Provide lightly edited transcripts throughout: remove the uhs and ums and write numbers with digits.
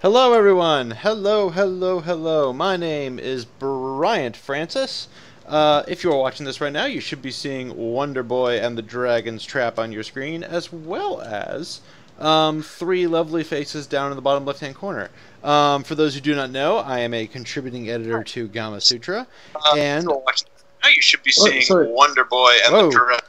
Hello, everyone. Hello, hello, hello. My name is Bryant Francis. If you are watching this right now, you should be seeing Wonder Boy and the Dragon's Trap on your screen, as well as three lovely faces down in the bottom left-hand corner. For those who do not know, I am a contributing editor to Gamasutra, and now you should be seeing sorry. Wonder Boy and the Dragon.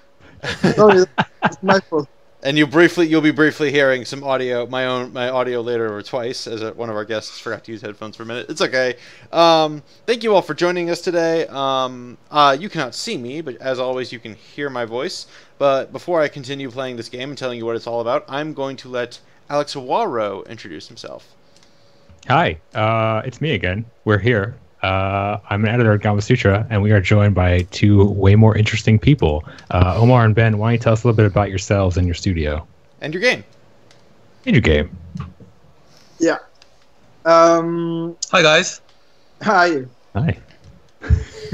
Sorry, it's my fault. And you'll be briefly hearing some audio, my audio later or twice, as one of our guests forgot to use headphones for a minute. It's okay. Thank you all for joining us today. You cannot see me, but as always, you can hear my voice. But before I continue playing this game and telling you what it's all about, I'm going to let Alex Waro introduce himself. Hi, it's me again. We're here. I'm an editor at Gamasutra, and we are joined by two way more interesting people. Omar and Ben, why don't you tell us a little bit about yourselves and your studio? And your game. And your game. Yeah. Hi guys. Hi. Hi.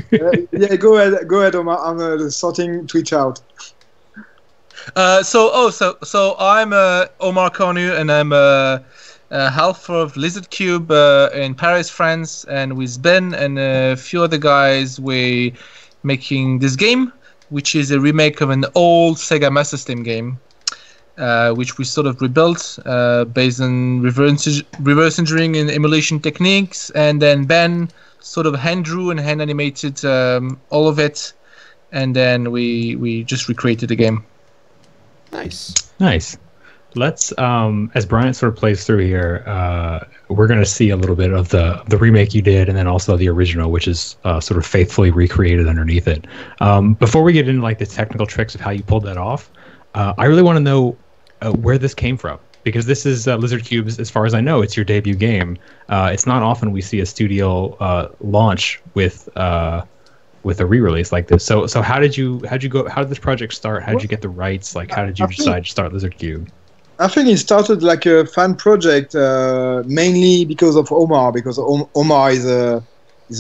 Yeah, go ahead, Omar. I'm sorting Twitch out. So I'm Omar Cornut, and I'm half of Lizard Cube in Paris, France, and with Ben and a few other guys, we're making this game, which is a remake of an old Sega Master System game, which we sort of rebuilt based on reverse engineering and emulation techniques, and then Ben sort of hand drew and hand animated all of it, and then we just recreated the game. Nice. Let's, as Bryant sort of plays through here, we're going to see a little bit of the remake you did, and then also the original, which is sort of faithfully recreated underneath it. Before we get into like the technical tricks of how you pulled that off, I really want to know where this came from, because this is Lizard Cube's, as far as I know, it's your debut game. It's not often we see a studio launch with a re-release like this. So how did this project start? How did you get the rights? Like, how did you decide to start Lizard Cube? I think it started like a fan project, mainly because of Omar, because Omar is a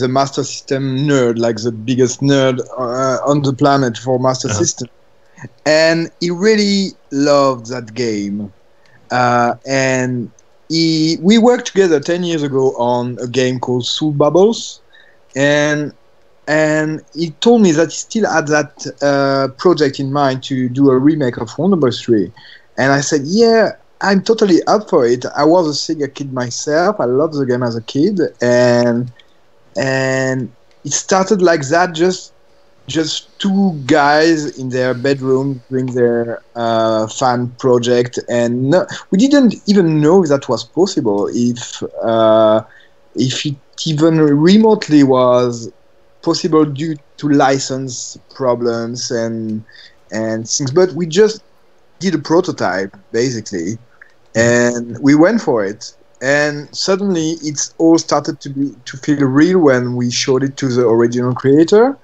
Master System nerd, like the biggest nerd on the planet for Master System, and he really loved that game. And we worked together 10 years ago on a game called Soul Bubbles, and he told me that he still had that project in mind to do a remake of Wonder Boy 3. And I said, yeah, I'm totally up for it. I was a Sega kid myself. I loved the game as a kid. And it started like that, just two guys in their bedroom doing their fan project. And we didn't even know if that was possible, if it even remotely was possible due to license problems and things. But we just did a prototype basically, and we went for it, and suddenly it's all started to feel real when we showed it to the original creator,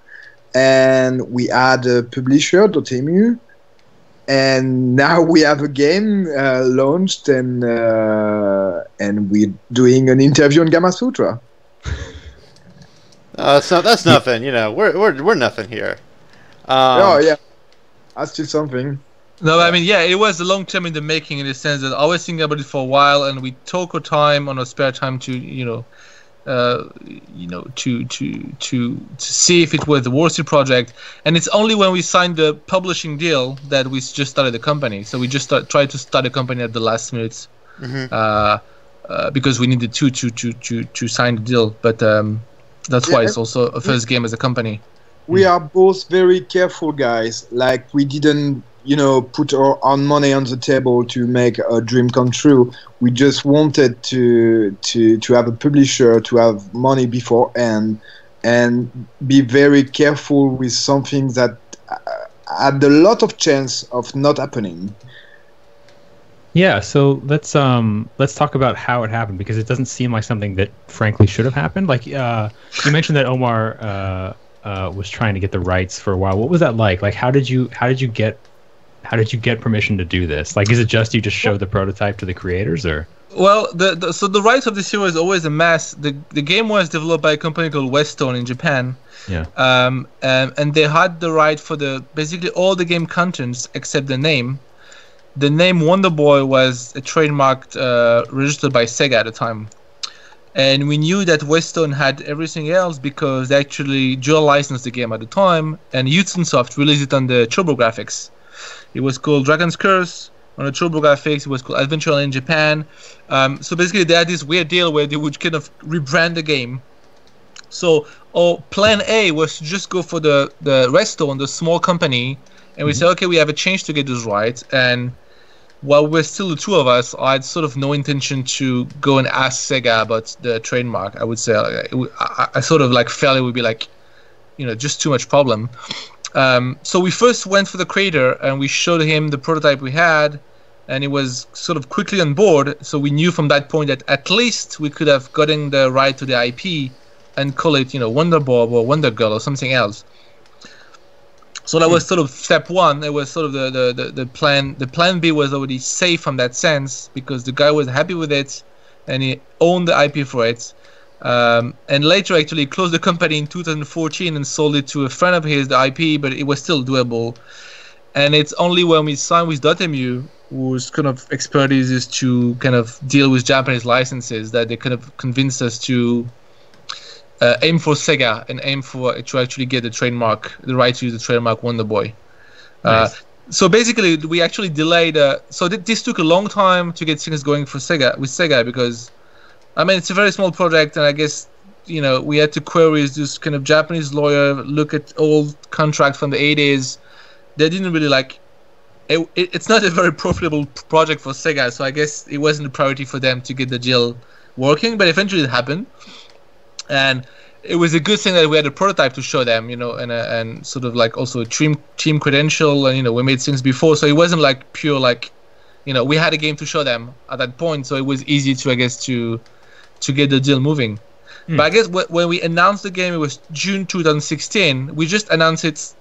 and we had a publisher, Dotemu, and now we have a game launched, and we're doing an interview on Gamasutra. That's nothing. You know, we're nothing here. Oh yeah, that's still something. No, I mean, yeah, it was a long time in the making, in the sense that I was thinking about it for a while, and we took our time on our spare time to, to see if it was the worthy project. And it's only when we signed the publishing deal that we just started the company. So we just tried to start a company at the last minute, because we needed to sign the deal. But that's why it's also a first game as a company. We are both very careful guys. Like, we didn't, put our own money on the table to make a dream come true. We just wanted to have a publisher, to have money beforehand, and be very careful with something that had a lot of chance of not happening. Yeah, so let's talk about how it happened, because it doesn't seem like something that frankly should have happened. Like, you mentioned that Omar was trying to get the rights for a while. What was that like? Like, how did you get permission to do this? Like, is it just you just show the prototype to the creators, or? Well, so the rights of this hero is always a mess. The game was developed by a company called Westone in Japan. Yeah. And they had the right for basically all the game contents except the name. the name Wonder Boy was a trademark registered by Sega at the time. And we knew that Westone had everything else because they actually dual licensed the game at the time, and Hudson Soft released it on the TurboGrafx. It was called Dragon's Curse on the TurboGrafx. It was called Adventure Island in Japan. So basically, they had this weird deal where they would kind of rebrand the game. So our plan A was to just go for the Redstone, the small company, and we said, okay, we have a chance to get this right. And while we're still the two of us, I had sort of no intention to go and ask Sega about the trademark. I would say I sort of like felt it would be like, just too much problem. So we first went for the creator and we showed him the prototype we had, and he was sort of quickly on board. So we knew from that point that at least we could have gotten the right to the IP and call it, Wonder Bob or Wonder Girl or something else. So that was sort of step one. It was sort of the plan. The plan B was already safe from that sense because the guy was happy with it, and he owned the IP for it. And later, actually, closed the company in 2014 and sold it to a friend of his, the IP, but it was still doable. And it's only when we signed with Dotemu, whose kind of expertise is to kind of deal with Japanese licenses, that they kind of convinced us to aim for Sega and aim for to actually get the trademark, the right to use the trademark Wonder Boy. Nice. So basically, we actually delayed. So this took a long time to get things going for Sega because, I mean, it's a very small project, and I guess we had to query this kind of Japanese lawyer, look at old contract from the 80s. They didn't really like. It's not a very profitable project for Sega, so I guess it wasn't a priority for them to get the deal working. But eventually, it happened. And it was a good thing that we had a prototype to show them, and sort of like also a team credential, and we made things before, so it wasn't like pure like, we had a game to show them at that point, so it was easy to, I guess, to get the deal moving. But I guess when we announced the game, it was June 2016. We just announced it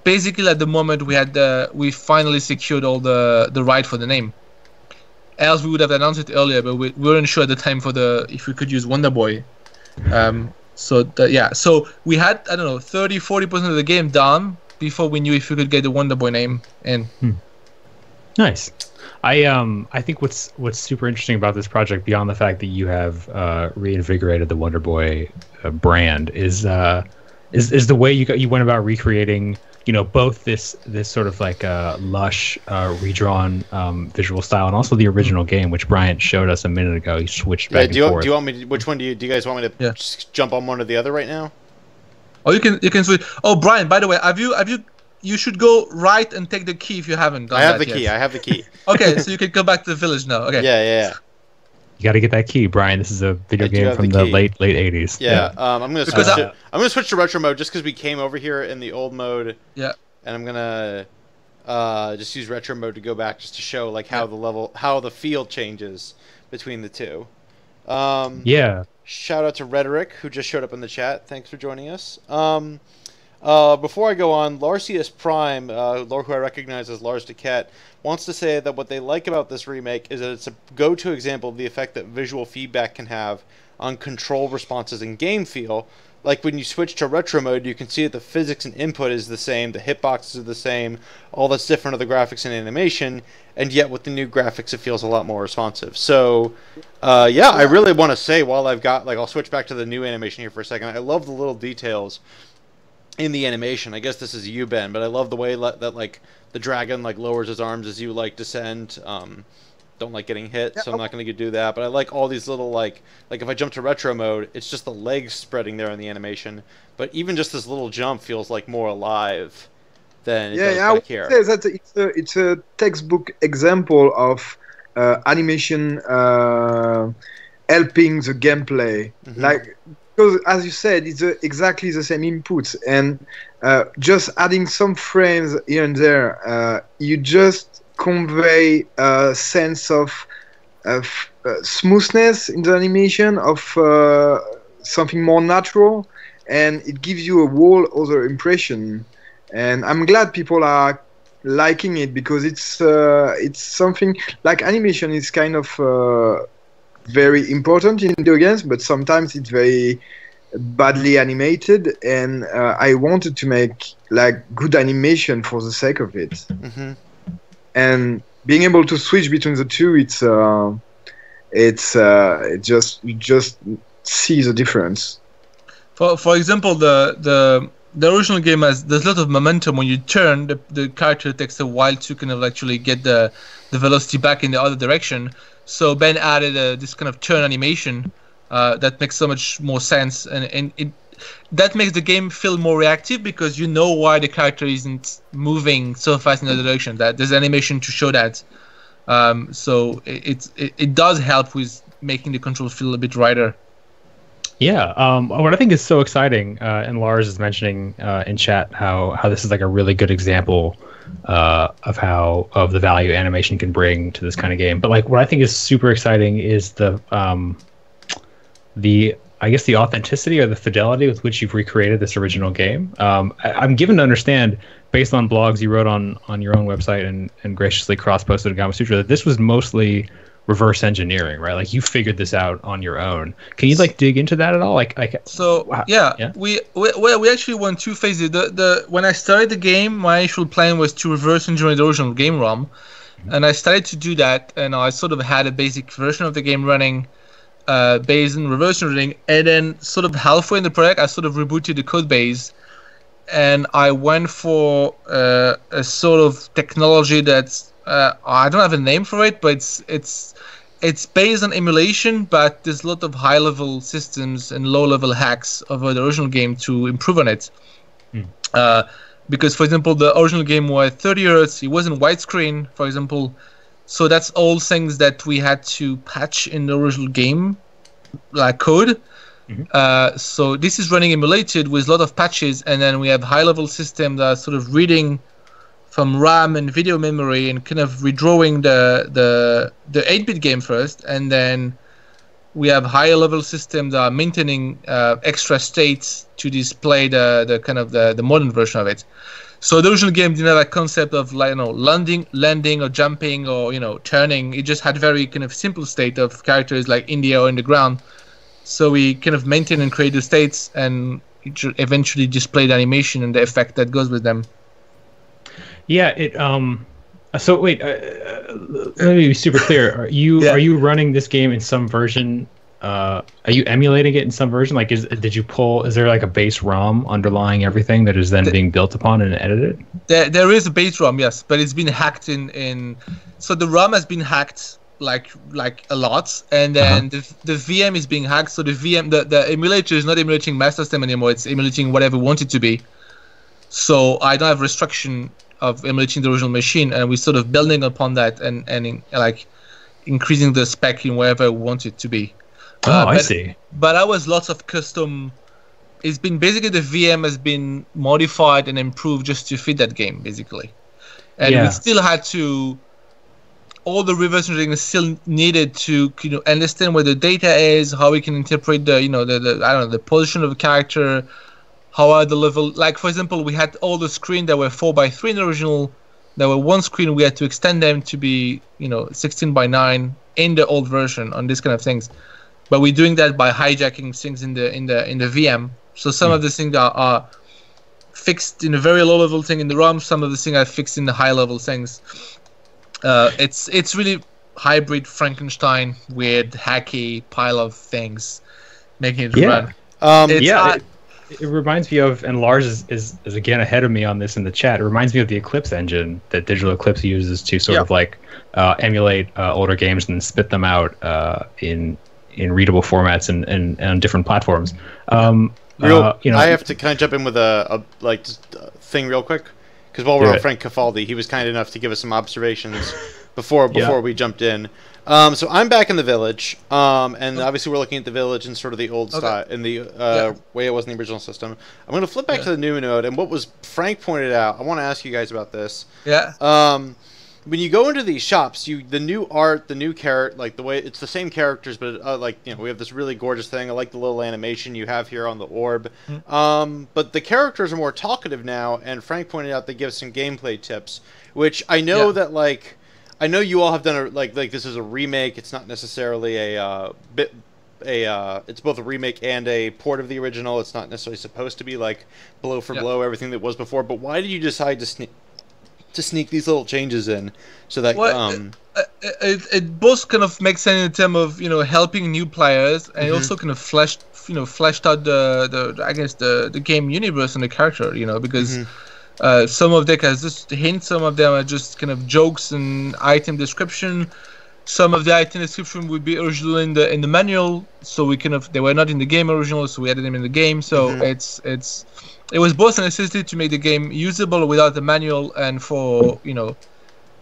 basically at the moment we finally secured all the right for the name. Else we would have announced it earlier, but we weren't sure at the time if we could use Wonder Boy. So we had 30-40% of the game done before we knew if we could get the Wonder Boy name in. Nice. I think what's super interesting about this project, beyond the fact that you have reinvigorated the Wonder Boy brand, is the way you went about recreating both this sort of like lush redrawn visual style, and also the original game, which Bryant showed us a minute ago. He switched back and forth. Do you want me? Which one do you guys want me to just jump on one or the other right now? Oh, you can switch. Oh, Brian, by the way, you should go right and take the key if you haven't done that yet. I have the key. Okay, so you can go back to the village now. Okay. Yeah. You got to get that key, Brian. This is a video game from the late 80s. Yeah. I'm gonna switch to retro mode just because we came over here in the old mode. Yeah. And I'm gonna just use retro mode to go back just to show like how the field changes between the two. Shout out to Rhetoric, who just showed up in the chat. Thanks for joining us. Before I go on, Larcius Prime, who I recognize as Lars Duquette, wants to say that what they like about this remake is that it's a go-to example of the effect that visual feedback can have on control responses and game feel. Like when you switch to retro mode, you can see that the physics and input is the same, the hitboxes are the same, all that's different are the graphics and animation, and yet with the new graphics it feels a lot more responsive. So, I really want to say, while I've got, I'll switch back to the new animation here for a second, I love the little details in the animation. I guess this is you, Ben, but I love the way that the dragon lowers his arms as you descend. Don't like getting hit, so I'm not going to do that. But I like all these little like if I jump to retro mode, it's just the legs spreading there in the animation. But even just this little jump feels more alive than it does back here. I would say that it's a textbook example of animation helping the gameplay. Because as you said, it's exactly the same inputs, and just adding some frames here and there, you just convey a sense of smoothness in the animation, of something more natural, and it gives you a whole other impression. And I'm glad people are liking it, because it's something like animation is kind of very important in video games, but sometimes it's very badly animated, and I wanted to make good animation for the sake of it. And being able to switch between the two, it just you just see the difference. For example, the original game there's a lot of momentum. When you turn, the character takes a while to kind of actually get the velocity back in the other direction. So Ben added this kind of turn animation that makes so much more sense, and that makes the game feel more reactive because you know why the character isn't moving so fast in the other direction. That there's animation to show that. So it does help with making the controls feel a bit righter. Yeah, what I think is so exciting, and Lars is mentioning in chat how this is like a really good example of the value animation can bring to this kind of game. But like what I think is super exciting is the I guess the authenticity or the fidelity with which you've recreated this original game. I'm given to understand, based on blogs you wrote on your own website and graciously cross-posted to Gamasutra, that this was mostly reverse engineering, right? Like you figured this out on your own. Can you like dig into that at all? Yeah. We actually went two phases. When I started the game, my actual plan was to reverse engineer the original game ROM, and I started to do that, and I sort of had a basic version of the game running based on reverse engineering, and then sort of halfway in the project, I sort of rebooted the code base, and I went for a sort of technology that's I don't have a name for it, but it's based on emulation, but there's a lot of high-level systems and low-level hacks of the original game to improve on it. Because, for example, the original game was 30 Hz, it wasn't widescreen, for example, so that's all things that we had to patch in the original game, like code. So this is running emulated with a lot of patches, and then we have high-level system that are sort of reading from RAM and video memory and kind of redrawing the 8-bit game first, and then we have higher level systems that are maintaining extra states to display the kind of the modern version of it. So the original game didn't have a concept of like landing or jumping or turning. It just had very kind of simple state of characters like in the air or in the ground. So we kind of maintain and create the states and eventually display the animation and the effect that goes with them. Yeah, so wait, let me be super clear. Are you running this game in some version? Are you emulating it in some version? Like, is there like a base ROM underlying everything that is then being built upon and edited? There is a base ROM, yes, but it's been hacked so the ROM has been hacked like a lot, and then the VM is being hacked. So the VM, the emulator is not emulating master system anymore. It's emulating whatever we want it to be. So I don't have restriction of emulating the original machine, and we're sort of building upon that and like increasing the spec in wherever we want it to be. I see. But that was lots of custom. It's been basically the VM has been modified and improved just to fit that game, basically. And we still had to. All the reverse engineering is still needed to understand where the data is, how we can interpret the position of a character. How are the level? Like, for example, we had all the screens that were 4x3 in the original. There were one screen. We had to extend them to be, 16:9 in the old version on this kind of things. But we're doing that by hijacking things in the VM. So some of the things are fixed in a very low level thing in the ROM. Some of the things are fixed in the high level things. It's really hybrid Frankenstein, weird, hacky pile of things, making it run. It reminds me of, and Lars is again ahead of me on this in the chat. It reminds me of the Eclipse engine that Digital Eclipse uses to sort of like emulate older games and spit them out in readable formats and on different platforms. I have to kind of jump in with a thing real quick, because while we're on Frank Cafaldi, he was kind enough to give us some observations before we jumped in. So I'm back in the village, and obviously we're looking at the village in sort of the old style, in the way it was in the original system. I'm going to flip back to the new node, and what was Frank pointed out, I want to ask you guys about this. When you go into these shops, the new art, the new like the way it's the same characters, but we have this really gorgeous thing. I like the little animation you have here on the orb. But the characters are more talkative now, and Frank pointed out they give some gameplay tips, which I know that I know you all have done like this is a remake. It's not necessarily it's both a remake and a port of the original. It's not necessarily supposed to be like blow for blow everything that was before. But why did you decide to to sneak these little changes in, so that it both kind of makes sense in terms of helping new players, and it also kind of fleshed out the game universe and the character, because some of them are just hints, some of them are just kind of jokes and item description. Some of the item description would be original in the manual, so they were not in the game original, so we added them in the game. So it was both a necessity to make the game usable without the manual, and for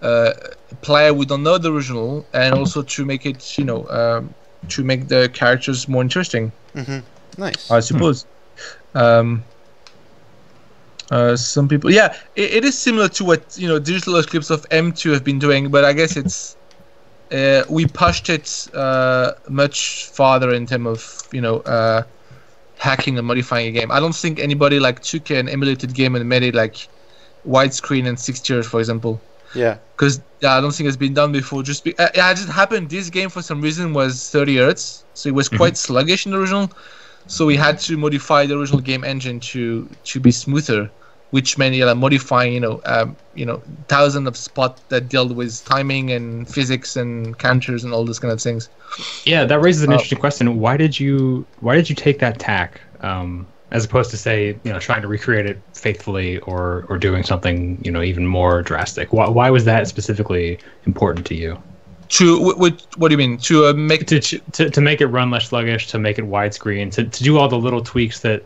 a player who don't know the original, and also to make it to make the characters more interesting. Nice, I suppose. Some people, it is similar to what Digital Eclipse of M2 have been doing, but I guess it's we pushed it much farther in terms of hacking and modifying a game. I don't think anybody took an emulated game and made it widescreen and 6 tiers, for example. Yeah. Because I don't think it's been done before. It just happened. This game for some reason was 30 Hz, so it was quite sluggish in the original. So we had to modify the original game engine to be smoother, which meant modifying thousands of spots that dealt with timing and physics and counters and all those kind of things. Yeah, that raises an interesting question. Why did you take that tack, as opposed to say trying to recreate it faithfully or doing something even more drastic? Why was that specifically important to you? What do you mean? To make to make it run less sluggish, to make it widescreen, to do all the little tweaks that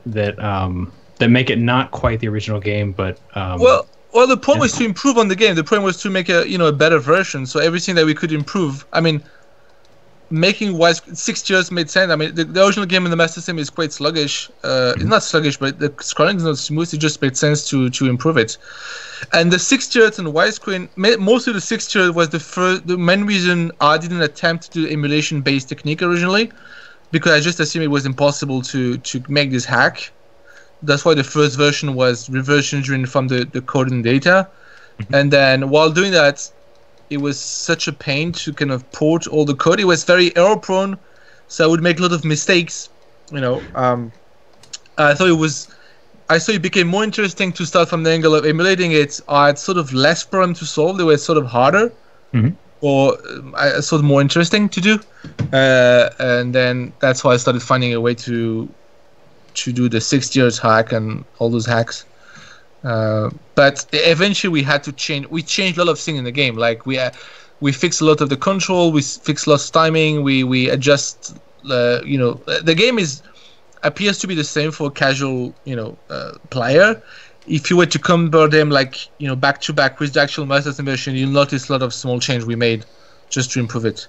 make it not quite the original game, but well, the point was to improve on the game. The point was to make a better version. So everything that we could improve. I mean, making 6 tiers made sense. I mean, the original game in the Master System is quite sluggish. It's not sluggish, but the scrolling is not smooth. It just made sense to improve it. And the 6 tiers and widescreen, most of the 6 tiers was the main reason I didn't attempt to do emulation-based technique originally, because I just assumed it was impossible to make this hack. That's why the first version was reverse engineered from the code and data. And then while doing that, it was such a pain to kind of port all the code. It was very error prone, so I would make a lot of mistakes. I thought it became more interesting to start from the angle of emulating it. I had sort of less problem to solve. They were sort of harder, or sort of more interesting to do. And then that's why I started finding a way to do the 6 tiers hack and all those hacks. But eventually we had to change. We changed a lot of things in the game. We fixed a lot of the control. We fixed a lot of timing. We adjust. The game appears to be the same for a casual player. If you were to compare them back to back with the actual Master System version, you'll notice a lot of small change we made just to improve it.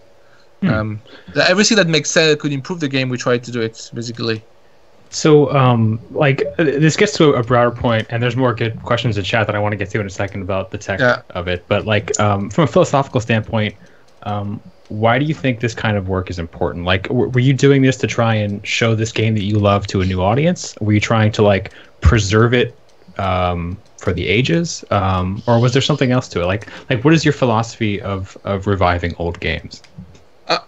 Everything that makes sense that could improve the game, we tried to do it basically. So, this gets to a broader point, and there's more good questions in chat that I want to get to in a second about the tech of it. But, from a philosophical standpoint, why do you think this kind of work is important? Were you doing this to try and show this game that you love to a new audience? Were you trying to, preserve it for the ages? Or was there something else to it? What is your philosophy of reviving old games?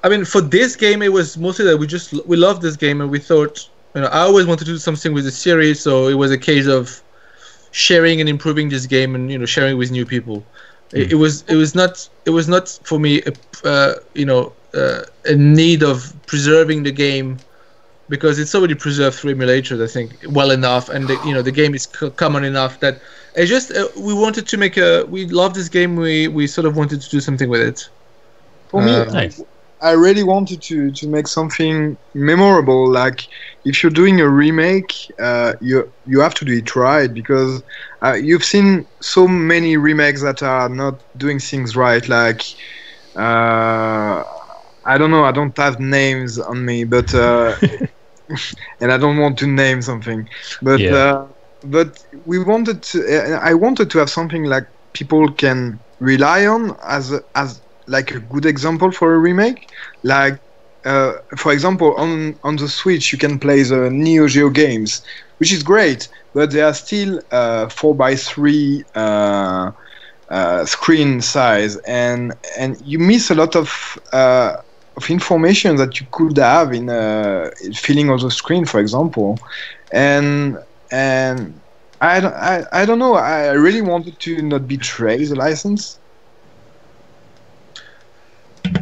I mean, for this game, it was mostly that we loved this game, and we thought... I always wanted to do something with the series, so it was a case of sharing and improving this game, and sharing with new people. It was not for me a need of preserving the game, because it's already preserved through emulators, I think, well enough, and the game is common enough that it's just we wanted to we love this game. We sort of wanted to do something with it. For me, nice. I really wanted to make something memorable. If you're doing a remake, you have to do it right, because you've seen so many remakes that are not doing things right. I don't know, I don't have names on me, but and I don't want to name something, but we wanted to. I wanted to have something people can rely on as a good example for a remake. For example, on the Switch you can play the Neo Geo games, which is great, but they are still 4:3 screen size, and you miss a lot of information that you could have in filling of the screen, for example, and I don't know. I really wanted to not betray the license.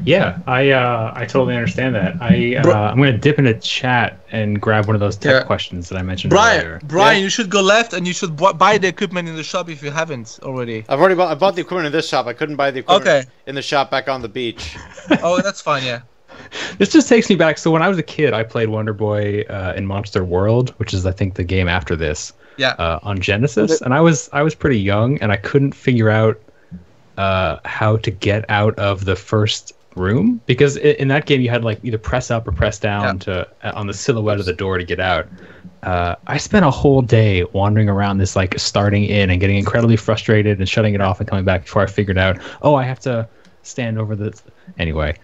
Yeah, I totally understand that. I'm going to dip into chat and grab one of those tech questions that I mentioned earlier. Brian, you should go left and you should buy the equipment in the shop if you haven't already. I bought the equipment in this shop. I couldn't buy the equipment in the shop back on the beach. Oh, that's fine, yeah. This just takes me back. So when I was a kid, I played Wonder Boy in Monster World, which is I think the game after this. Yeah. On Genesis, and I was pretty young, and I couldn't figure out how to get out of the first room, because in that game you had like either press up or press down to on the silhouette of the door to get out. I spent a whole day wandering around this, like starting in and getting incredibly frustrated and shutting it off and coming back before I figured out, oh, I have to stand over the. Anyway,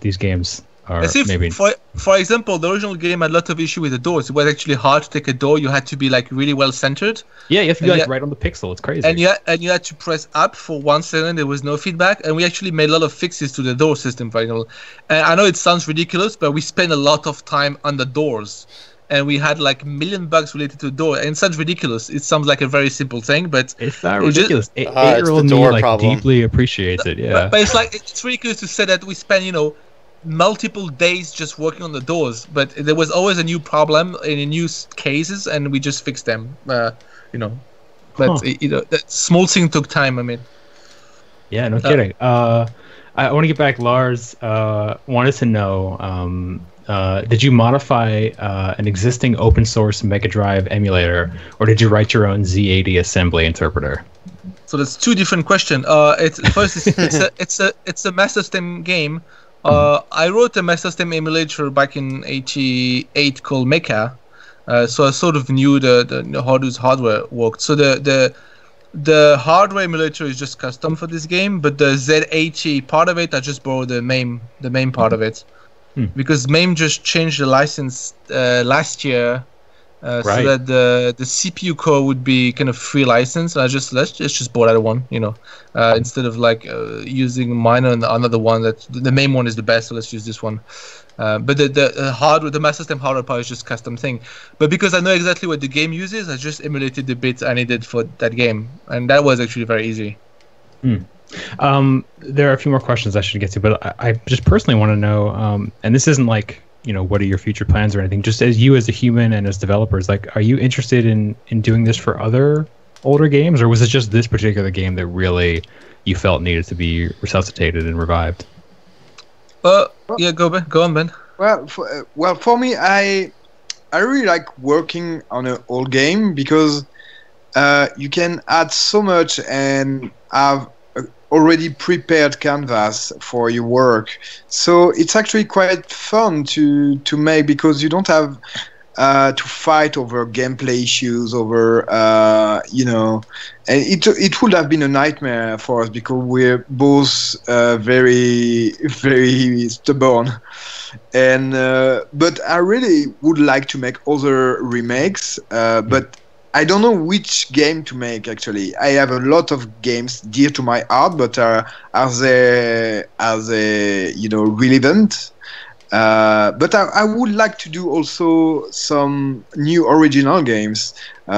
these games are maybe. For example, the original game had a lot of issue with the doors. It was actually hard to take a door. You had to be like really well centered. Yeah, you have to be like right on the pixel. It's crazy. And you had to press up for 1 second. There was no feedback, and we actually made a lot of fixes to the door system, for example. And I know it sounds ridiculous, but we spent a lot of time on the doors, and we had like a million bugs related to the door. And it sounds ridiculous. It sounds like a very simple thing, but it's not ridiculous. Eight-year-old me like deeply appreciates it. Yeah, but it's like it's ridiculous to say that we spend multiple days just working on the doors, but there was always a new problem in new cases, and we just fixed them. But that small thing took time. I mean, yeah, no kidding. I want to get back. Lars wanted to know: did you modify an existing open source Mega Drive emulator, or did you write your own Z80 assembly interpreter? So that's two different questions. It's a Master System game. I wrote a Master System emulator back in '88 called Mecha, so I sort of knew how this hardware worked. So the hardware emulator is just custom for this game, but the Z80 part of it, I just borrowed the MAME part of it, because MAME just changed the license last year. So that the CPU core would be kind of free license. And let's just borrow that one, instead of like using mine and another one. That the main one is the best, so let's use this one. But the hardware, the Master System hardware part is just custom thing. But because I know exactly what the game uses, I just emulated the bits I needed for that game, and that was actually very easy. There are a few more questions I should get to, but I just personally want to know, and this isn't like, what are your future plans or anything? Just as you as a human and as developers, like, are you interested in doing this for other older games, or was it just this particular game that really you felt needed to be resuscitated and revived? Yeah, go on, Ben. Well, for me, I really like working on an old game because you can add so much and have already prepared canvas for your work, so it's actually quite fun to make, because you don't have to fight over gameplay issues and it would have been a nightmare for us because we're both very, very stubborn, and but I really would like to make other remakes, but I don't know which game to make, actually. I have a lot of games dear to my heart, but are they relevant? But I would like to do also some new original games,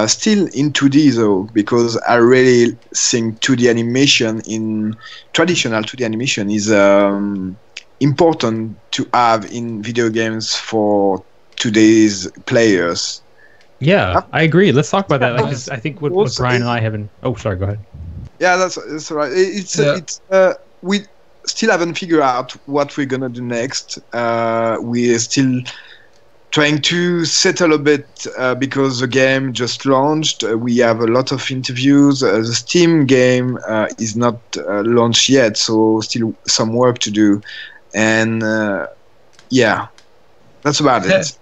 still in 2D though, because I really think 2D animation, in traditional 2D animation, is important to have in video games for today's players. Yeah, I agree. Let's talk about that. Like, I think what Brian and I have been. Oh, sorry. Go ahead. Yeah, that's right. We still haven't figured out what we're gonna do next. We're still trying to settle a bit because the game just launched. We have a lot of interviews. The Steam game is not launched yet, so still some work to do. And yeah, that's about it.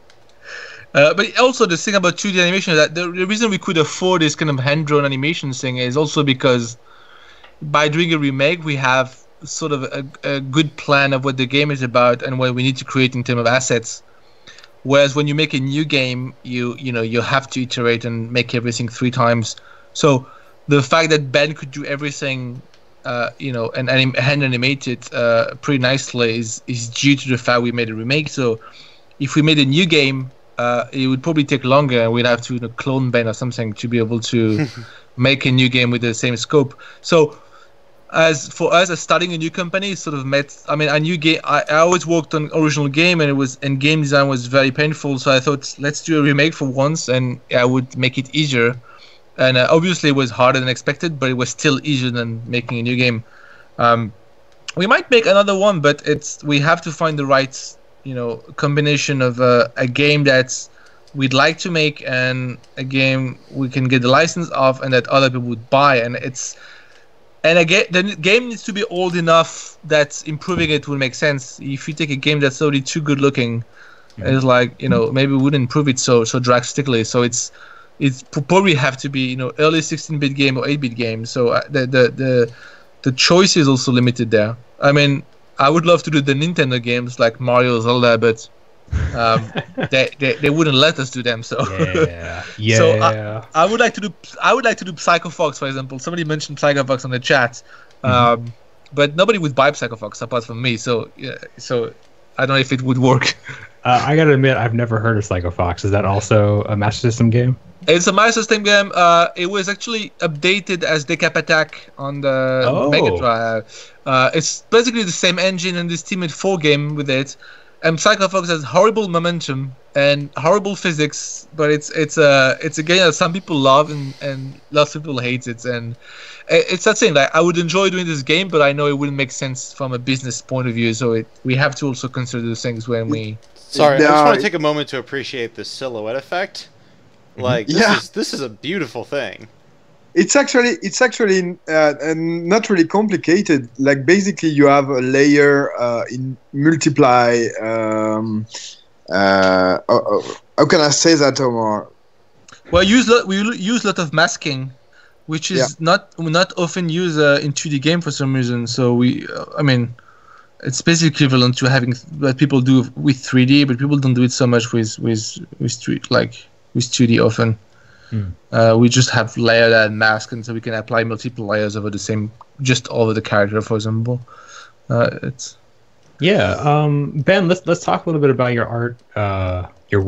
But also the thing about 2D animation is that the reason we could afford this kind of hand-drawn animation thing is also because by doing a remake, we have sort of a good plan of what the game is about and what we need to create in terms of assets. Whereas when you make a new game, you have to iterate and make everything 3 times. So the fact that Ben could do everything, and hand animate it pretty nicely is due to the fact we made a remake. So if we made a new game, it would probably take longer, and we'd have to clone Ben or something to be able to make a new game with the same scope. So, as for us, as starting a new company, sort of a new game. I always worked on original game, and game design was very painful. So I thought, let's do a remake for once, and I would make it easier. And obviously, it was harder than expected, but it was still easier than making a new game. We might make another one, but we have to find the right, combination of a game that we'd like to make and a game we can get the license of and that other people would buy. And again, the game needs to be old enough that improving it will make sense. If you take a game that's already too good looking, it's like, maybe we wouldn't improve it so drastically. So it's probably have to be, early 16-bit game or 8-bit game. So the choice is also limited there. I mean, I would love to do the Nintendo games like Mario, Zelda, but they wouldn't let us do them. So yeah. So I would like to do Psycho Fox, for example. Somebody mentioned Psycho Fox on the chat, but nobody would buy Psycho Fox apart from me. So I don't know if it would work. I gotta admit, I've never heard of Psycho Fox. Is that also a Master System game? It's a Master System game. It was actually updated as Decap Attack on the Mega Drive. It's basically the same engine, and this Team 4 game with it. And Psycho Fox has horrible momentum and horrible physics, but it's a game that some people love and lots of people hate it. And it's that thing. Like, I would enjoy doing this game, but I know it wouldn't make sense from a business point of view. So we have to also consider those things when we. Sorry, I just want to take a moment to appreciate the silhouette effect. Like, this is a beautiful thing. It's actually not really complicated. Like, basically, you have a layer in multiply. How can I say that, Omar? Well, we use a lot of masking, which is not often used in 2D game for some reason. So it's basically equivalent to having what people do with 3D, but people don't do it so much with 2D often. We just have layered and mask, and so we can apply multiple layers over just over the character, for example. Ben, let's talk a little bit about your art, your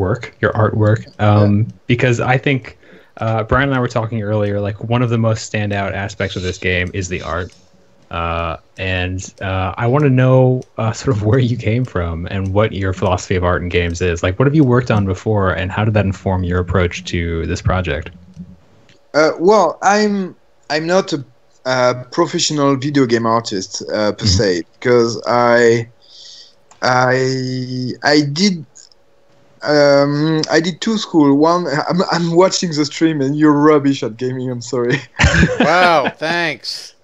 artwork, because I think Brian and I were talking earlier. Like, one of the most standout aspects of this game is the art. And I want to know sort of where you came from and what your philosophy of art in games is. Like, what have you worked on before, and how did that inform your approach to this project? Well, I'm not a professional video game artist per se, because I did two schools. One, I'm watching the stream and you're rubbish at gaming. I'm sorry. Wow, thanks.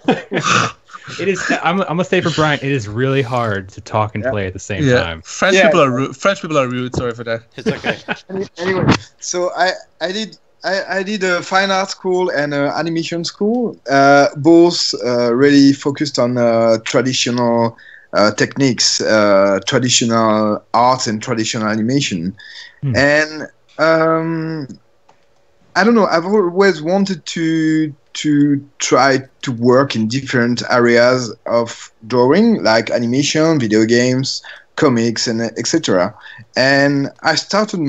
It is. I'm gonna say for Brian, it is really hard to talk and play at the same time. French people are rude. Sorry for that. It's okay. Anyway, so I did a fine art school and an animation school, both really focused on traditional techniques, traditional art and traditional animation. And I don't know, I've always wanted to try to work in different areas of drawing, like animation, video games, comics, and etc. And I started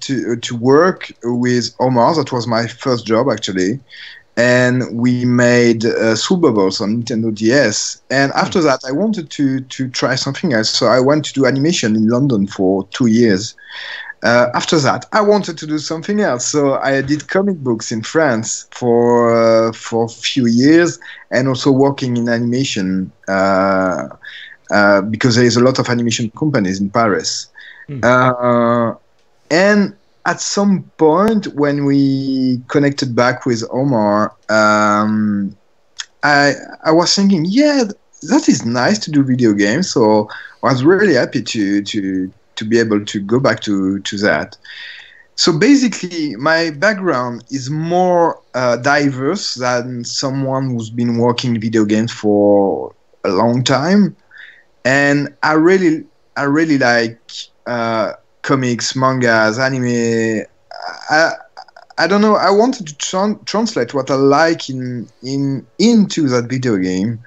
to work with Omar. That was my first job, actually. And we made Soul Bubbles on Nintendo DS. And after that, I wanted to try something else. So I went to do animation in London for 2 years. After that, I wanted to do something else. So I did comic books in France for a few years, and also working in animation because there is a lot of animation companies in Paris. And at some point, when we connected back with Omar, I was thinking, that is nice to do video games. So I was really happy to be able to go back to that. So basically, my background is more diverse than someone who's been working in video games for a long time, and I really like comics, mangas, anime. I don't know. I wanted to translate what I like into that video game,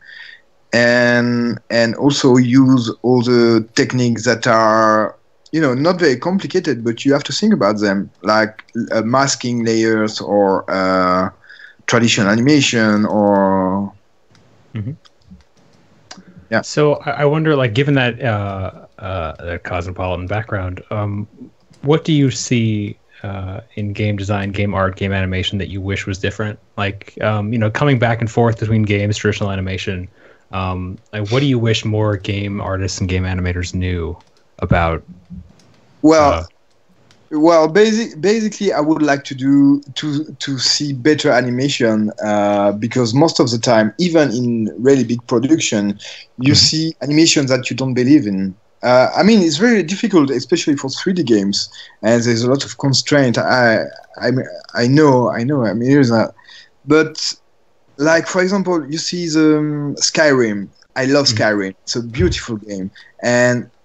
and also use all the techniques that are not very complicated, but you have to think about them, like masking layers or traditional animation or. Mhm. Yeah. So I wonder, like, given that cosmopolitan background, what do you see in game design, game art, game animation that you wish was different? Like, coming back and forth between games, traditional animation. Like, what do you wish more game artists and game animators knew about? Well, basically, I would like to see better animation because most of the time, even in really big production, you see animations that you don't believe in. I mean, it's very difficult, especially for 3D games, and there's a lot of constraint. I know. I mean, but like for example, you see the Skyrim. I love Skyrim. It's a beautiful game,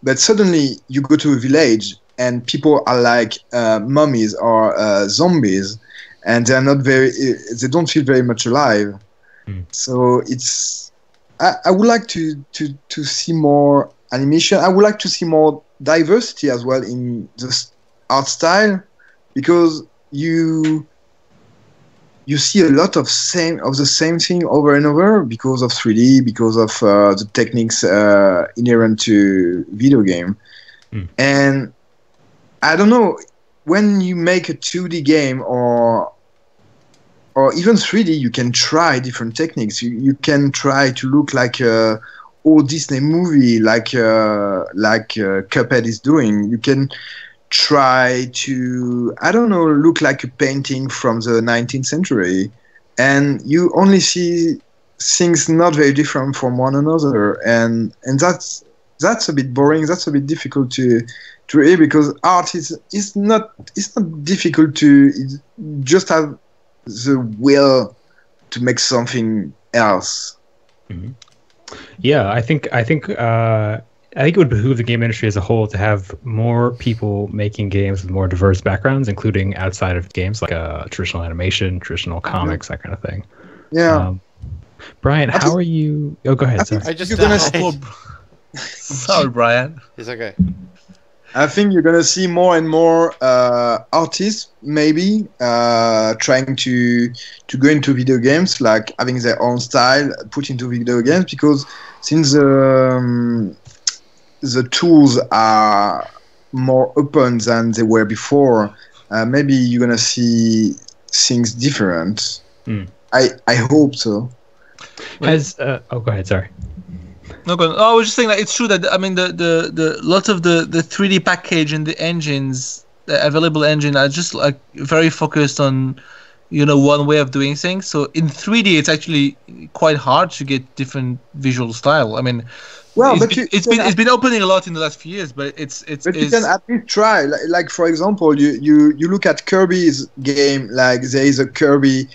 but suddenly you go to a village and people are like mummies or zombies, and they're not they don't feel very much alive. So I would like to see more animation. I would like to see more diversity as well in the art style, because you see a lot of the same thing over and over because of 3D, because of the techniques inherent to video game. And I don't know, when you make a 2D game or even 3D, you can try different techniques. You can try to look like a old Disney movie, like Cuphead is doing. You can try to, I don't know, look like a painting from the 19th century, and you only see things not very different from one another, and that's a bit boring. That's a bit difficult to read, because art is not difficult to just have the will to make something else. Yeah, I think it would behoove the game industry as a whole to have more people making games with more diverse backgrounds, including outside of games, like traditional animation, traditional comics, that kind of thing. Yeah. Brian, how are you? Oh, go ahead. Sorry. I just You're gonna Sorry, Brian. It's okay. I think you're gonna see more and more artists maybe trying to go into video games, like having their own style put into video games, because since the tools are more open than they were before, maybe you're gonna see things different. I hope so. Go ahead. Sorry. No, go on. I was just saying that it's true that, I mean, the lot of the 3D package and the engines, the available engine, are just like very focused on, one way of doing things. So in 3D, it's actually quite hard to get different visual style. I mean, it's been opening a lot in the last few years, but you can at least try. Like for example, you look at Kirby's game. Like there is a Kirby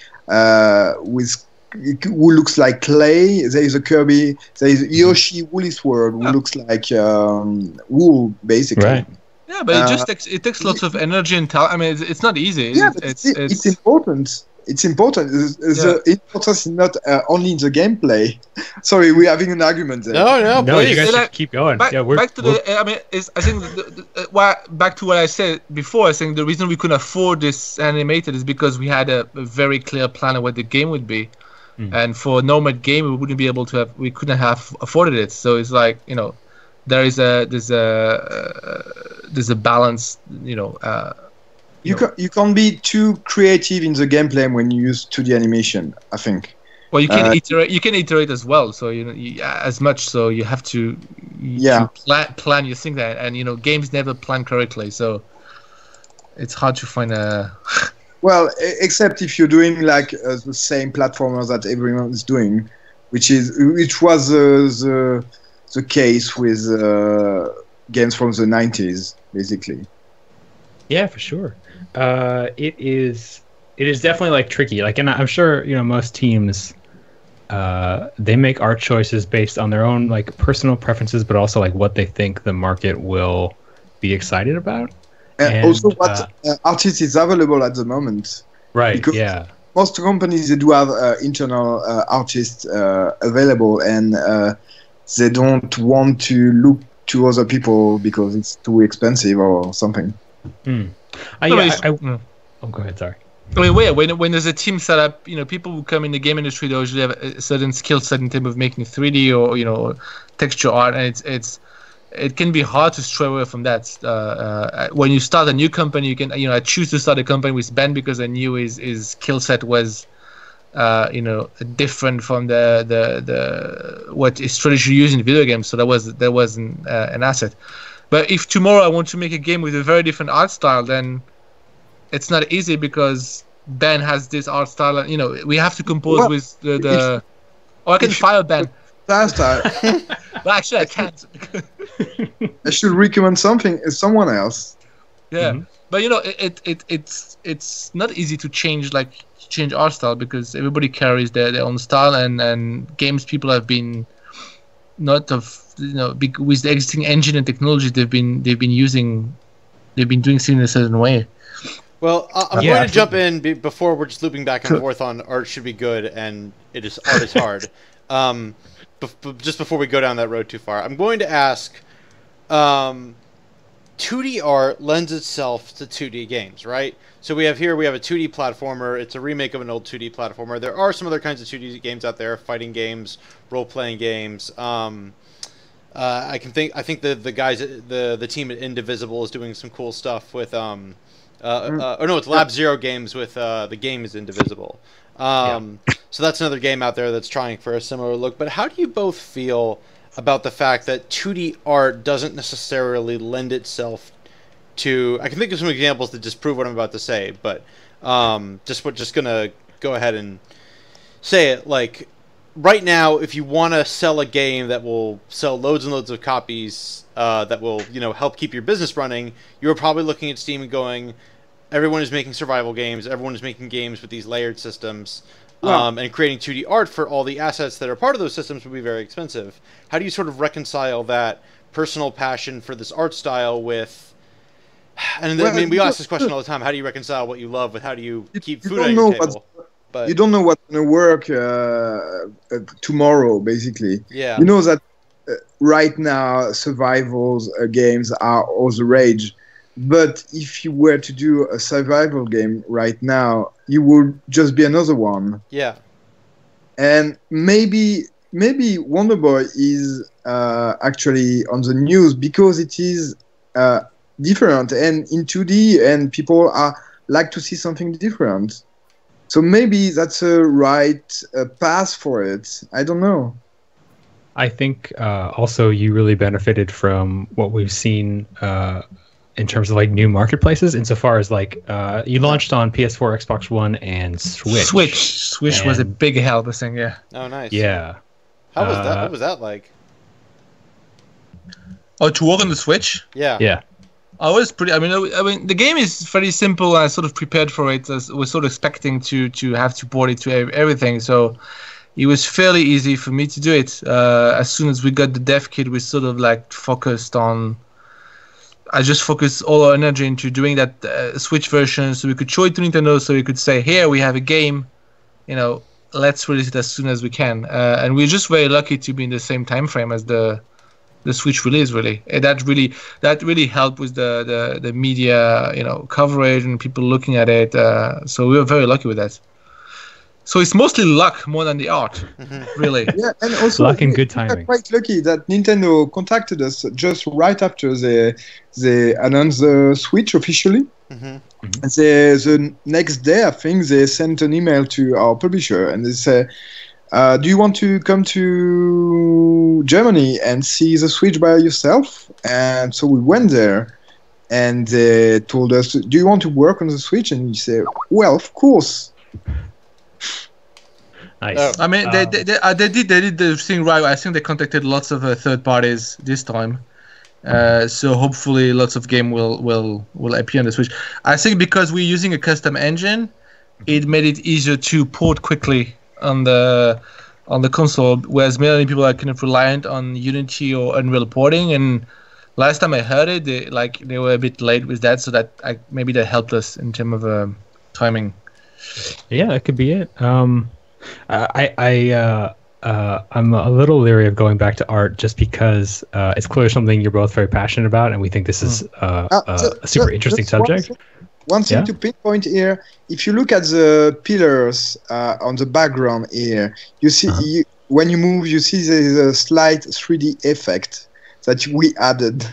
who looks like clay. There is a Kirby. There is Yoshi Woolly's World who looks like wool, basically. Right. Yeah, but it takes lots of energy and talent. I mean, it's not easy. Yeah, but it's important. It's important. The importance is not only in the gameplay. Sorry, we're having an argument there. No, you guys should keep going. Back to what I said before. I think the reason we couldn't afford this animated is because we had a very clear plan of what the game would be, and for a normal game we couldn't have afforded it. So it's like, there's a balance, You can't be too creative in the gameplay when you use 2D animation, I think. Well, you can iterate. You can iterate as well. So as much. So you have to plan your thing there, and games never plan correctly. So it's hard to find a. Well, except if you're doing like the same platformers that everyone is doing, which was the case with games from the 90s, basically. Yeah, for sure. It is definitely like tricky. Like, and I'm sure most teams they make art choices based on their own like personal preferences, but also like what they think the market will be excited about. And also what artists is available at the moment. Right. Because yeah. Most companies, they do have internal artists available, and they don't want to look to other people because it's too expensive or something. Oh, go ahead. Sorry. I mean, when there's a team set up, people who come in the game industry, they usually have a certain skill set in terms of making 3D or texture art, and it can be hard to stray away from that. When you start a new company, you can I choose to start a company with Ben because I knew his skill set was different from the what is traditionally used in video games. So that wasn't an asset. But if tomorrow I want to make a game with a very different art style, then it's not easy because Ben has this art style, and we have to compose with the. Or I can fire Ben. Faster. Well, actually, I can't. I should recommend someone else. Yeah, but it's not easy to change art style because everybody carries their own style, and games people have been with the existing engine and technology they've been doing things in a certain way. Well, I'm going to jump in before we're just looping back and forth on art should be good and art is hard. Just before we go down that road too far, I'm going to ask, 2D art lends itself to 2D games, right? So we have a 2D platformer. It's a remake of an old 2D platformer. There are some other kinds of 2D games out there, fighting games, role-playing games. I think the guys, the team at Indivisible is doing some cool stuff with it's Lab Zero Games with the game is Indivisible. So that's another game out there that's trying for a similar look. But how do you both feel about the fact that 2D art doesn't necessarily lend itself to... I can think of some examples that disprove what I'm about to say, but just gonna go ahead and say it. Like, right now, if you want to sell a game that will sell loads and loads of copies, that will help keep your business running, you're probably looking at Steam and going, everyone is making survival games, everyone is making games with these layered systems, and creating 2D art for all the assets that are part of those systems would be very expensive. How do you sort of reconcile that personal passion for this art style with... And we ask this question all the time, how do you reconcile what you love with how do you keep food on your table? You don't know what's going to work tomorrow, basically. Yeah. You know that right now, survivals games are all the rage. But if you were to do a survival game right now, you would just be another one. Yeah. And maybe Wonder Boy is actually on the news because it is different and in 2D, and people like to see something different. So maybe that's a right path for it. I don't know. I think also you really benefited from what we've seen in terms of new marketplaces, insofar as you launched on PS4, Xbox One, and Switch. Switch was a big help, this thing, yeah. Oh, nice. Yeah. How was that? What was that like? Oh, to work on the Switch? Yeah. Yeah. I was pretty. I mean, the game is fairly simple. I sort of prepared for it. I was sort of expecting to have to port it to everything, so it was fairly easy for me to do it. As soon as we got the dev kit, we sort of focused on. I just focused all our energy into doing that Switch version, so we could show it to Nintendo, so we could say, "Here we have a game, let's release it as soon as we can." And we're just very lucky to be in the same time frame as the Switch release, really. And that really helped with the media, coverage and people looking at it. So we were very lucky with that. So it's mostly luck more than the art, really. Yeah, and also luck and good timing. We're quite lucky that Nintendo contacted us just right after they announced the Switch officially. And the next day, I think they sent an email to our publisher and they said, do you want to come to Germany and see the Switch by yourself? And so we went there, and they told us, do you want to work on the Switch? And we said, well, of course. Nice. Oh. I mean, they did the thing right. I think they contacted lots of third parties this time. So hopefully lots of game will appear on the Switch. I think because we're using a custom engine, it made it easier to port quickly on the console, whereas many people are kind of reliant on Unity or Unreal porting. And last time I heard it, they were a bit late with that, so that maybe that helped us in terms of timing. Yeah, that could be it. I'm a little leery of going back to art just because it's clearly something you're both very passionate about, and we think this is a super interesting subject. One thing to pinpoint here: if you look at the pillars on the background here, you see when you move, you see there's a slight 3D effect that we added.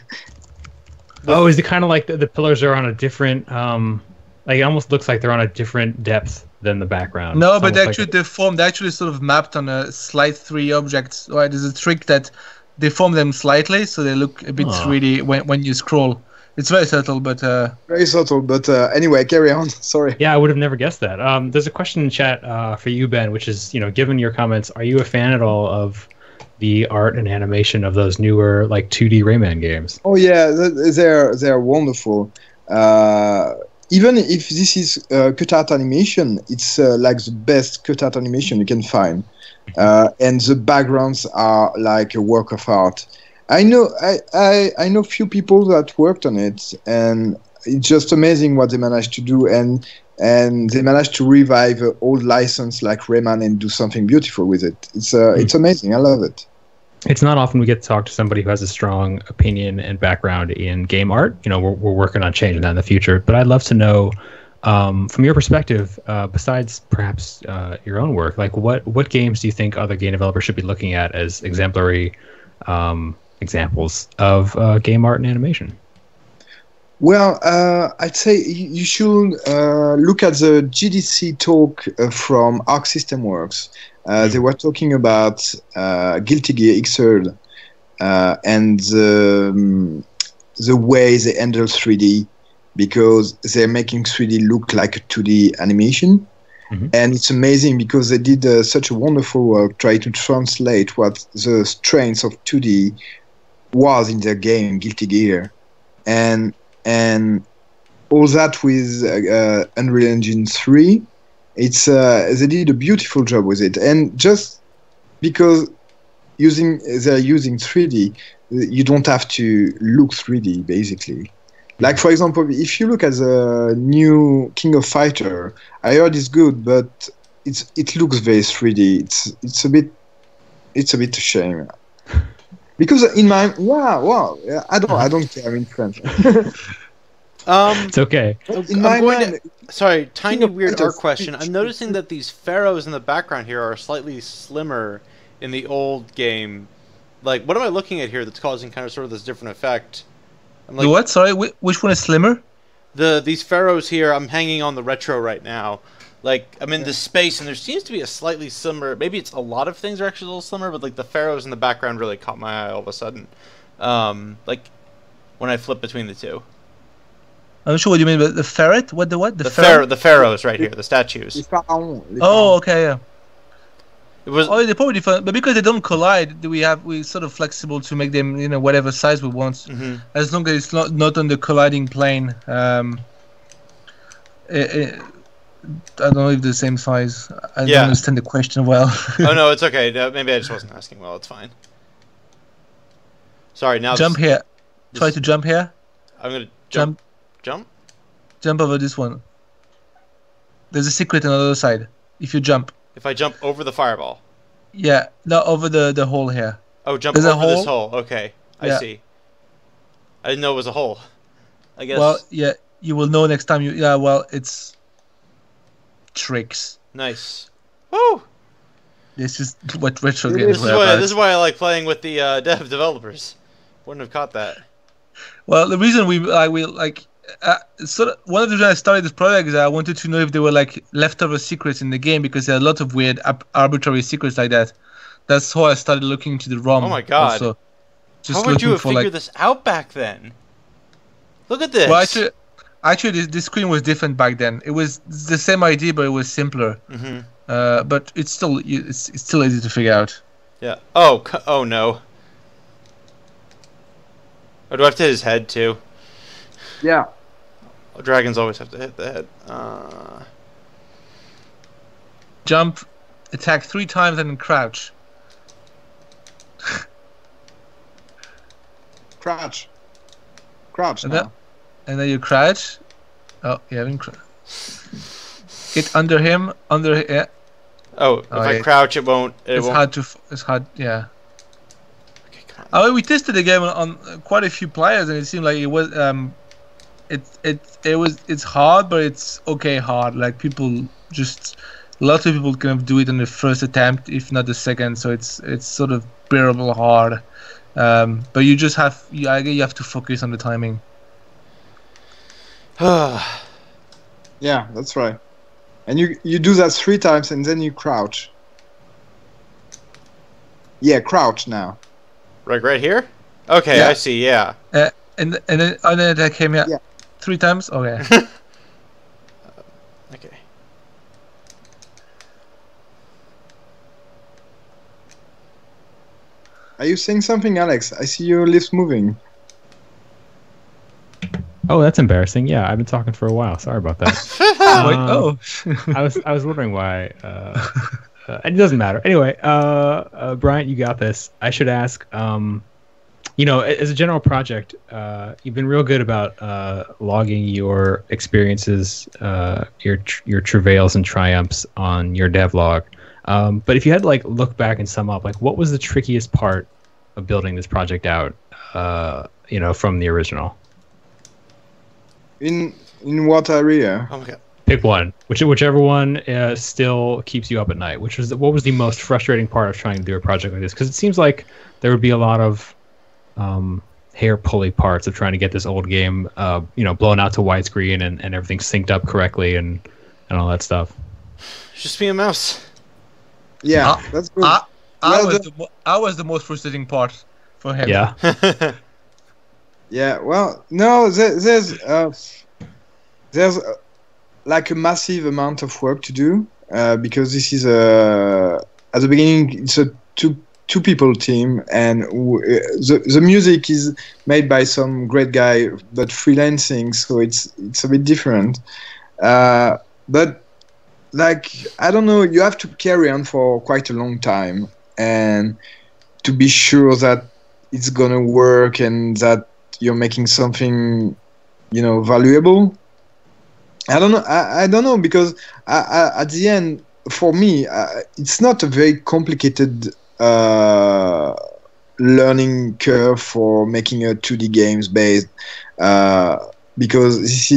Oh, is it kind of like the pillars are on a different, like it almost looks like they're on a different depth than the background? No, It's but almost actually like they form. They actually sort of mapped on a slight 3 objects. Right, there's a trick that they form them slightly, so they look a bit 3D when you scroll. It's very subtle, but very subtle. But anyway, carry on. Sorry. Yeah, I would have never guessed that. There's a question in chat for you, Ben, which is, given your comments, are you a fan at all of the art and animation of those newer like 2D Rayman games? Oh yeah, they're wonderful. Even if this is cutout animation, it's like the best cutout animation you can find, and the backgrounds are like a work of art. I know few people that worked on it, and it's just amazing what they managed to do, and they managed to revive an old license like Rayman and do something beautiful with it. It's amazing. I love it. It's not often we get to talk to somebody who has a strong opinion and background in game art. We're working on changing that in the future, but I'd love to know from your perspective, besides perhaps your own work, like what games do you think other game developers should be looking at as exemplary examples of game art and animation? Well, I'd say you should look at the GDC talk from Arc System Works. They were talking about Guilty Gear Xrd and the way they handle 3D, because they're making 3D look like a 2D animation. And it's amazing because they did such a wonderful work trying to translate what the strengths of 2D was in their game, Guilty Gear. And all that with Unreal Engine 3. They did a beautiful job with it, and just because they're using 3D, you don't have to look 3D basically. Like for example, if you look at the new King of Fighter, I heard it's good, but it looks very 3D. It's a bit a shame. Because in my I don't care in French. It's okay. Sorry, tiny weird art question. I'm noticing that these pharaohs in the background here are slightly slimmer in the old game. Like, what am I looking at here that's causing kind of sort of this different effect? I'm like, the what? Sorry, which one is slimmer? These pharaohs here. I'm hanging on the retro right now. Like, I'm in this space, and there seems to be a slightly slimmer. Maybe it's a lot of things are actually a little slimmer, but like the pharaohs in the background really caught my eye all of a sudden. Like when I flip between the two. I'm not sure what you mean, but the ferret? What? The pharaohs right here, the statues. Oh, okay, yeah. It was. Oh, they're probably different, but because they don't collide, we're sort of flexible to make them, whatever size we want, as long as it's not on the colliding plane. I don't know if they're the same size. I don't understand the question well. Oh no, it's okay. No, maybe I just wasn't asking well. It's fine. Sorry. Now jump here. Try to jump here. I'm gonna jump. Jump over this one. There's a secret on the other side. If you jump. If I jump over the fireball. Yeah, no, over the hole here. Oh, jump over this hole. Okay, I see. I didn't know it was a hole. I guess. Well, yeah, you will know next time. It's tricks. Nice. Woo! This is what retro games are about. This is why I like playing with the developers. Wouldn't have caught that. Well, the reason we sort of one of the reasons I started this project is I wanted to know if there were like leftover secrets in the game, because there are a lot of weird arbitrary secrets like that. That's how I started looking into the ROM. Oh my god! Also, how would you have figured this out back then? Look at this. Well, actually, this screen was different back then. It was the same idea, but it was simpler. But it's still easy to figure out. Yeah. Oh no. Oh, do I have to hit his head too? Yeah. Dragons always have to hit the head. Jump, attack 3 times, and then crouch. Crouch And now. then you crouch. Oh, you haven't crouched. Get under him. Yeah. Oh, if I crouch, it won't. It's won't. hard to. It's hard. Yeah. Okay, come on. We tested the game on quite a few players, and it seemed like it was. It's hard, but it's okay hard. Like people just. Lots of people kind of do it on the first attempt, if not the second. So it's sort of bearable hard. But you just have you have to focus on the timing. Yeah, that's right. And you do that 3 times and then you crouch. Yeah, crouch now. Right here? Okay, Yeah. I see, yeah. And then that came out Yeah. 3 times? Okay. Okay. Are you saying something, Alex? I see your lips moving. Oh, that's embarrassing. Yeah, I've been talking for a while. Sorry about that. Wait, I was wondering why. It doesn't matter. Anyway, Bryant, you got this. I should ask. As a general project, you've been real good about logging your experiences, your travails and triumphs on your devlog. But if you had to look back and sum up, what was the trickiest part of building this project out? From the original. In what area? Oh my god. Pick one. Whichever one still keeps you up at night. What was the most frustrating part of trying to do a project like this? Because it seems like there would be a lot of hair pulley parts of trying to get this old game, blown out to widescreen and everything synced up correctly and all that stuff. Just be a mouse. Yeah, that's good. I was the most frustrating part for him. Yeah. Yeah, well, no, there's like a massive amount of work to do because this is at the beginning it's a two people team, and the music is made by some great guy but freelancing, so it's a bit different. But I don't know, you have to carry on for quite a long time and to be sure that it's gonna work and that you're making something, valuable. I don't know. I don't know because at the end, for me, it's not a very complicated learning curve for making a 2D games based because this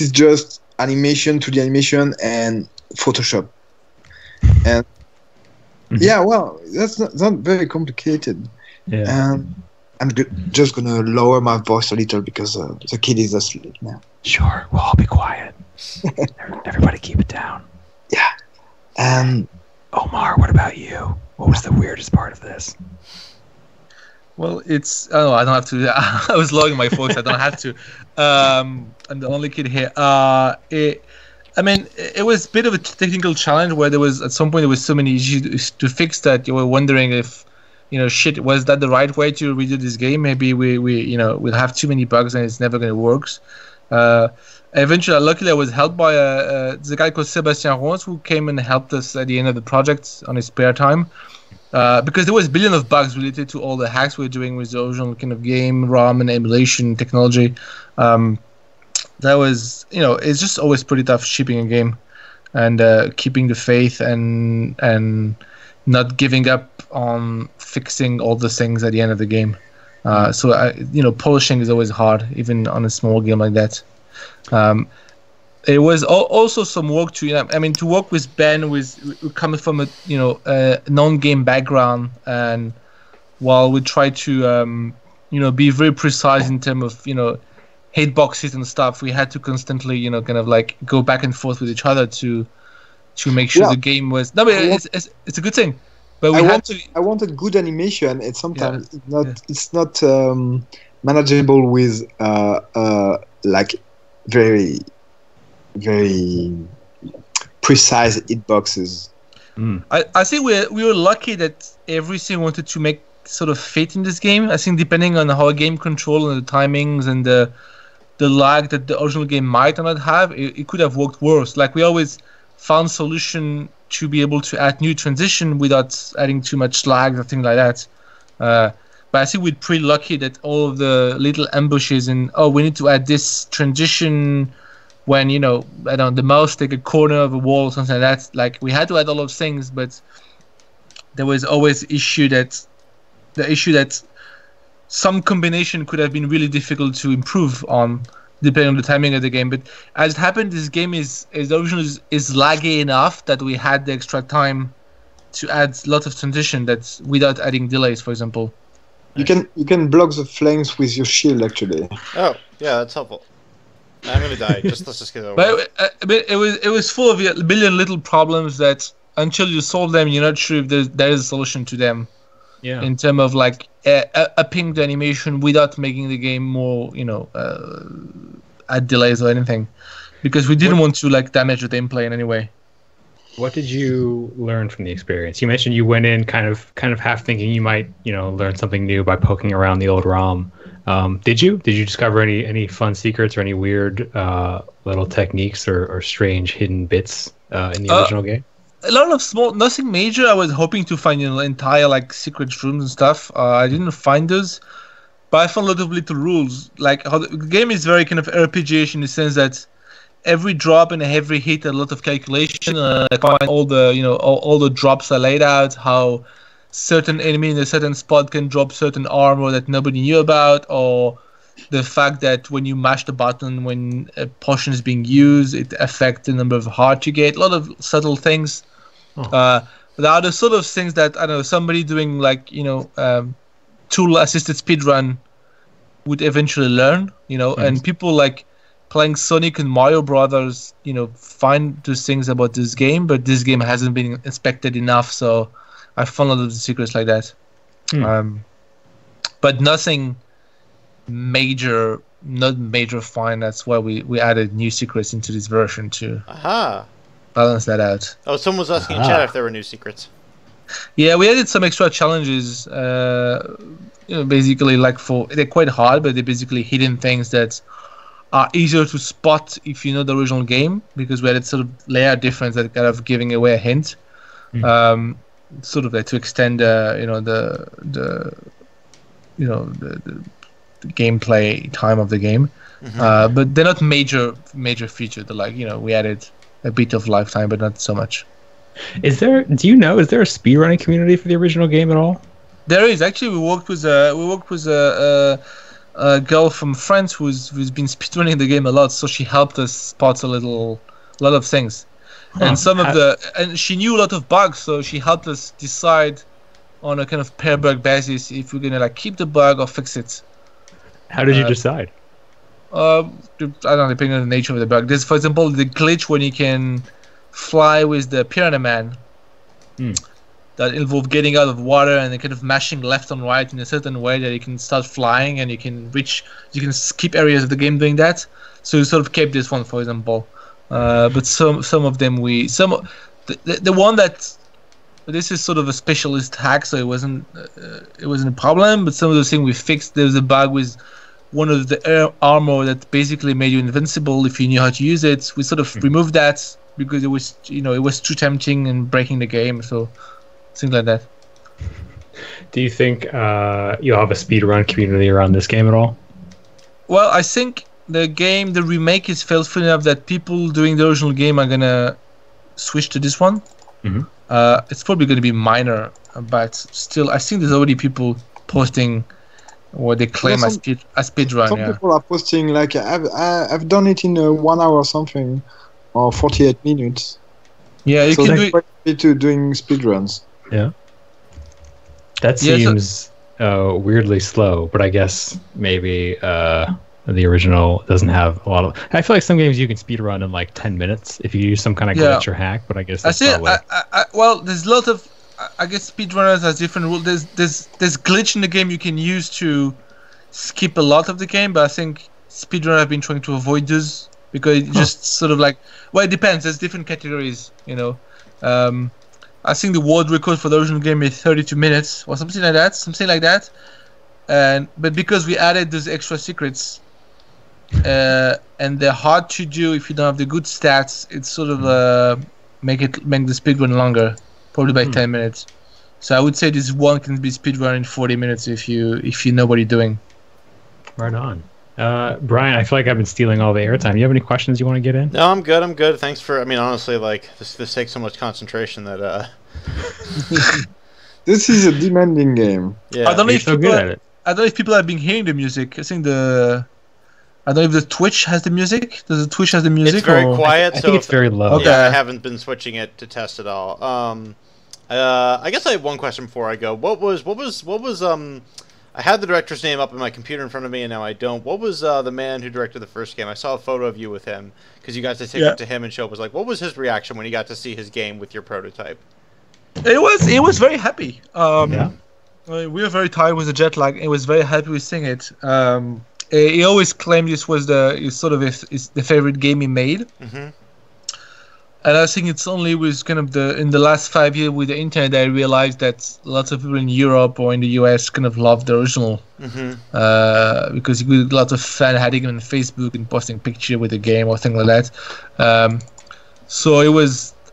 is just animation, 2D animation, and Photoshop, and yeah, well, that's not very complicated. Yeah. I'm just gonna lower my voice a little because the kid is asleep now. Sure, we'll all be quiet. Everybody keep it down. Yeah. Omar, what about you? What was the weirdest part of this? Well, I don't have to. I was lowering my voice. I don't have to. I'm the only kid here. It was a bit of a technical challenge where at some point there was so many issues to fix that you were wondering if, was that the right way to redo this game? Maybe we'll have too many bugs and it's never going to work. Eventually, luckily, I was helped by the guy called Sébastien Rons, who came and helped us at the end of the project on his spare time. Because there was a billion of bugs related to all the hacks we were doing with the original kind of game, ROM, and emulation technology. That was, it's just always pretty tough shipping a game and keeping the faith and not giving up on fixing all the things at the end of the game. Polishing is always hard, even on a small game like that. It was also some work to work with Ben coming from a non-game background, and while we try to be very precise in terms of hitboxes and stuff, we had to constantly go back and forth with each other to make sure the game was. No, but it's a good thing. But I wanted good animation, and sometimes it's not manageable with very, very precise hitboxes. I think we were lucky that everything wanted to make sort of fit in this game. I think depending on how a game control and the timings and the lag that the original game might or not have, it could have worked worse. We always found solution to be able to add new transition without adding too much lag or things like that. But I think we're pretty lucky that all of the little ambushes and we need to add this transition when I don't know, the mouse take a corner of a wall or something like that. Like we had to add all those things, but there was always the issue that some combination could have been really difficult to improve on, depending on the timing of the game. But as it happened, this game is laggy enough that we had the extra time to add lots of transition that's without adding delays, for example. You can block the flames with your shield, actually. Oh, yeah, that's helpful. I'm gonna die. Let's just get it over. But it was full of a billion little problems that until you solve them, you're not sure if there is a solution to them. Yeah. In terms of like upping the animation without making the game more, add delays or anything, because we didn't want to like damage the gameplay in any way. What did you learn from the experience? You mentioned you went in kind of half thinking you might, learn something new by poking around the old ROM. Did you discover any fun secrets or any weird little techniques or strange hidden bits in the original game? A lot of small, nothing major. I was hoping to find entire like secret rooms and stuff. I didn't find those, but I found a lot of little rules. Like how the game is very kind of RPG-ish in the sense that every drop and every hit a lot of calculation. All the all the drops are laid out. How certain enemy in a certain spot can drop certain armor that nobody knew about, or the fact that when you mash the button when a potion is being used, it affects the number of hearts you get. A lot of subtle things. But there are the sort of things that I don't know, somebody doing like tool-assisted speedrun would eventually learn. And people like playing Sonic and Mario Brothers, find those things about this game, but this game hasn't been inspected enough, so I found a lot of the secrets like that. But nothing major, not major find. That's why we added new secrets into this version to balance that out. Oh, someone was asking in chat if there were new secrets. Yeah, we added some extra challenges. Basically, like they're quite hard, but they're basically hidden things that are easier to spot if you know the original game, because we had sort of layer difference that kind of giving away a hint, sort of like to extend the gameplay time of the game. But they're not major feature. They're like we added a bit of lifetime, but not so much. Is there a speedrunning community for the original game at all? There is actually. We worked with a girl from France who's been speedrunning the game a lot, so she helped us spot a lot of things, and and she knew a lot of bugs, so she helped us decide on a kind of pair bug basis if we're gonna like keep the bug or fix it. How did you decide? I don't know, depending on the nature of the bug. There's, for example, the glitch when you can fly with the Piranha Man. That involve getting out of water and then kind of mashing left and right in a certain way that you can start flying and you can skip areas of the game doing that. So we sort of kept this one, for example. But some of them the one that this is sort of a specialist hack, so it wasn't a problem. But some of those things we fixed. There was a bug with one of the air armor that basically made you invincible if you knew how to use it. We sort of removed that because it was it was too tempting and breaking the game. So things like that. Do you think you'll have a speedrun community around this game at all? Well, I think the remake is faithful enough that people doing the original game are gonna switch to this one. It's probably going to be minor, but still, I think there's already people posting what they claim as speedrun. Some people are posting like I've done it in 1 hour or something, or 48 minutes. Yeah, you can do it to doing speedruns. Yeah, that seems weirdly slow, but I guess maybe the original doesn't have a lot of. I feel like some games you can speedrun in like 10 minutes if you use some kind of glitch or hack, but I guess that's well, there's a lot of. I guess speedrunners has different rules. There's glitch in the game you can use to skip a lot of the game, but I think speedrunners have been trying to avoid those because it just sort of like. Well, it depends. There's different categories, I think the world record for the original game is 32 minutes or something like that. But because we added those extra secrets, and they're hard to do if you don't have the good stats, it's sort of make the speedrun longer, probably by 10 minutes. So I would say this one can be speedrun in 40 minutes if you know what you're doing. Right on. Brian, I feel like I've been stealing all the airtime. You have any questions you want to get in? No, I'm good. I'm good. Thanks for. I mean, honestly, like this takes so much concentration that. This is a demanding game. Yeah. I don't know You're if so people good at it. I don't know if people have been hearing the music. I think I don't know if the Twitch has the music. Does the Twitch has the music? It's very or? quiet. I so think it's very low. Okay. Yeah, I haven't been switching it to test it all. I guess I have one question before I go. What was I had the director's name up in my computer in front of me, and now I don't. What was the man who directed the first game? I saw a photo of you with him because you got to take it to him and show up. Was like, what was his reaction when he got to see his game with your prototype? It was very happy. Yeah. We were very tired with the jet lag. He was very happy with seeing it. He always claimed this was the favorite game he made. Mm-hmm. And I think it's only with kind of in the last 5 years with the internet that I realized that lots of people in Europe or in the US kind of loved the original. Mm-hmm. Because you got lots of fan hiding on Facebook and posting picture with the game or things like that. So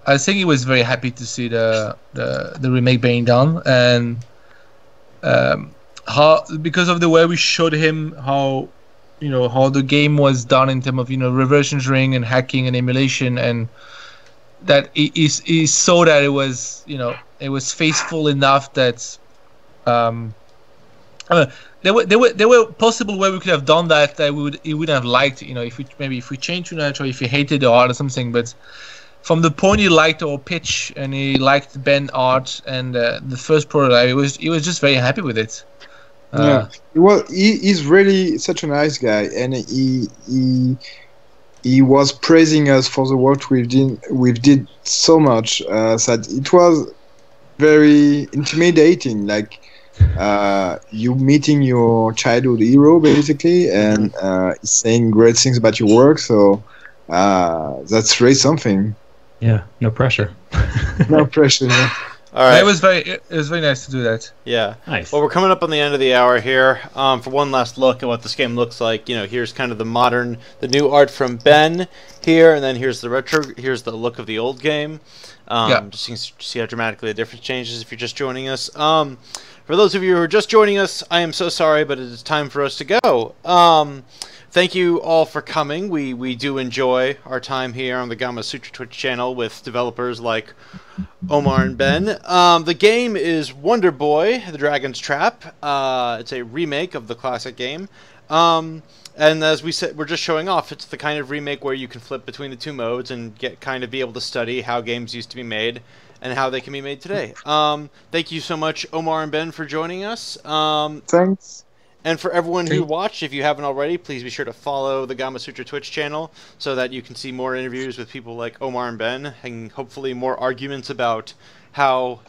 I think he was very happy to see the remake being done, and because of the way we showed him how the game was done in terms of reverse engineering and hacking and emulation, and that he saw that it was faithful enough that there were possible way we could have done that he would have liked, if we changed too much or if he hated the art or something. But from the point he liked our pitch and he liked Ben art and the first prototype, he was just very happy with it. Yeah, he's really such a nice guy, and he was praising us for the work we did so much that it was very intimidating, like you meeting your childhood hero basically, and he's saying great things about your work. So that's really something. Yeah, no pressure. No pressure. Yeah. All right. It was very nice to do that. Yeah. Nice. Well, we're coming up on the end of the hour here. For one last look at what this game looks like, here's kind of the new art from Ben here, and then here's the look of the old game. Just to see how dramatically the difference changes if you're just joining us. For those of you who are just joining us, I am so sorry, but it is time for us to go. Thank you all for coming. We do enjoy our time here on the Gamasutra Twitch channel with developers like Omar and Ben. The game is Wonder Boy: The Dragon's Trap. It's a remake of the classic game. And as we said, we're just showing off. It's the kind of remake where you can flip between the two modes and be able to study how games used to be made and how they can be made today. Thank you so much, Omar and Ben, for joining us. Thanks. And for everyone who watched, if you haven't already, please be sure to follow the Gamasutra Twitch channel so that you can see more interviews with people like Omar and Ben, and hopefully more arguments about how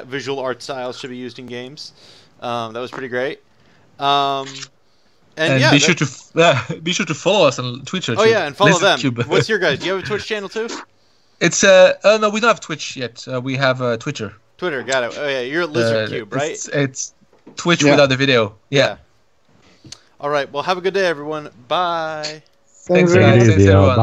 visual art styles should be used in games. That was pretty great. And yeah, be sure to follow us on Twitter. Oh yeah, and follow them. Cube. What's your guys? Do you have a Twitch channel too? It's no, we don't have Twitch yet. We have Twitter. Twitter, got it. Oh yeah, you're at Lizard Cube, right? It's Twitch without the video. Yeah. All right. Well, have a good day, everyone. Bye. Thanks, guys. Thanks, everyone. Bye.